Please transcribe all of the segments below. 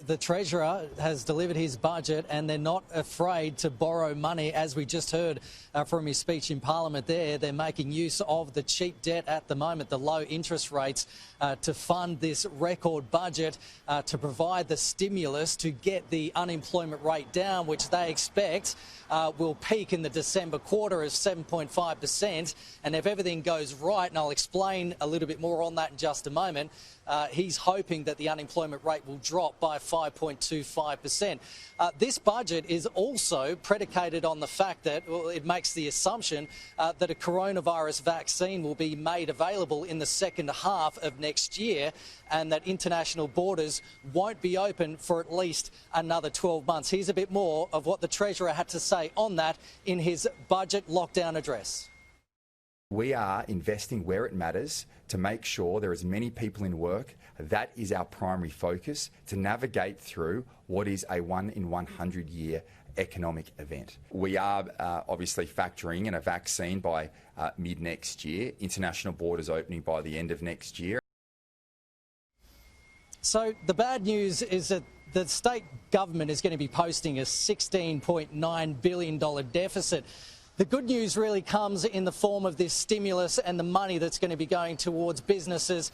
the Treasurer has delivered his budget and they're not afraid to borrow money, as we just heard from his speech in Parliament there. They're making use of the cheap debt at the moment, the low interest rates, to fund this record budget, to provide the stimulus to get the unemployment rate down, which they expect will peak in the December quarter of 7.5%. And if everything goes right, and I'll explain a little bit more on that in just a moment, he's hoping that the unemployment rate will drop by 5.25%. This budget is also predicated on the fact that, well, it makes the assumption that a coronavirus vaccine will be made available in the second half of next year, and that international borders won't be open for at least another 12 months. Here's a bit more of what the Treasurer had to say on that in his budget lockdown address. We are investing where it matters to make sure there are as many people in work. That is our primary focus, to navigate through what is a 1 in 100 year economic event. We are obviously factoring in a vaccine by mid next year, international borders opening by the end of next year. So the bad news is that the state government is going to be posting a $16.9 billion deficit. The good news really comes in the form of this stimulus and the money that's going to be going towards businesses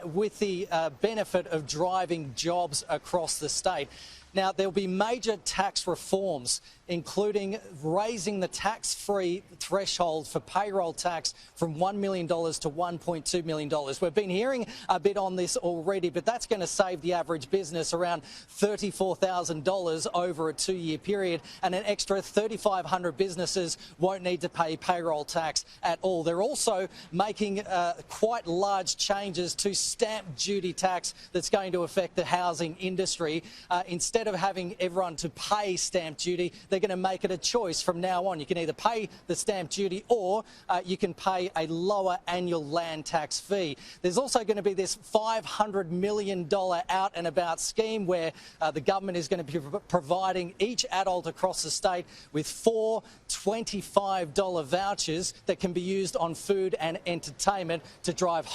with the benefit of driving jobs across the state. Now, there'll be major tax reforms, including raising the tax-free threshold for payroll tax from $1 million to $1.2 million. We've been hearing a bit on this already, but that's going to save the average business around $34,000 over a 2-year period, and an extra 3,500 businesses won't need to pay payroll tax at all. They're also making quite large changes to stamp duty tax that's going to affect the housing industry. Instead of having everyone to pay stamp duty, they're going to make it a choice from now on. You can either pay the stamp duty or you can pay a lower annual land tax fee. There's also going to be this $500 million out and about scheme where the government is going to be providing each adult across the state with 4 $25 vouchers that can be used on food and entertainment to drive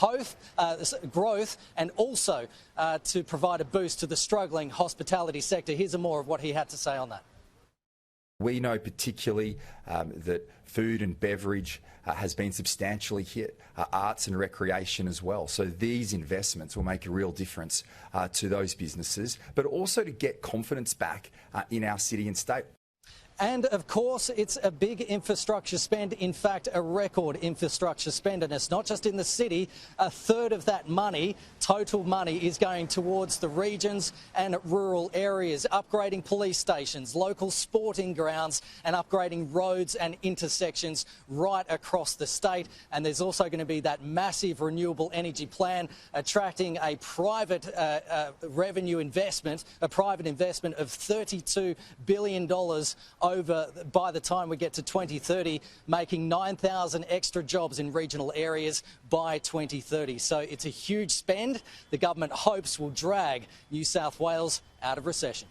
growth and also to provide a boost to the struggling hospitality sector. Here's more of what he had to say on that. We know particularly that food and beverage has been substantially hit, arts and recreation as well. So these investments will make a real difference to those businesses, but also to get confidence back in our city and state. And, of course, it's a big infrastructure spend, in fact, a record infrastructure spend. And it's not just in the city. A third of that money, total money, is going towards the regions and rural areas, upgrading police stations, local sporting grounds, and upgrading roads and intersections right across the state. And there's also going to be that massive renewable energy plan attracting a private revenue investment, a private investment of $32 billion over by the time we get to 2030, making 9,000 extra jobs in regional areas by 2030. So it's a huge spend the government hopes will drag New South Wales out of recession.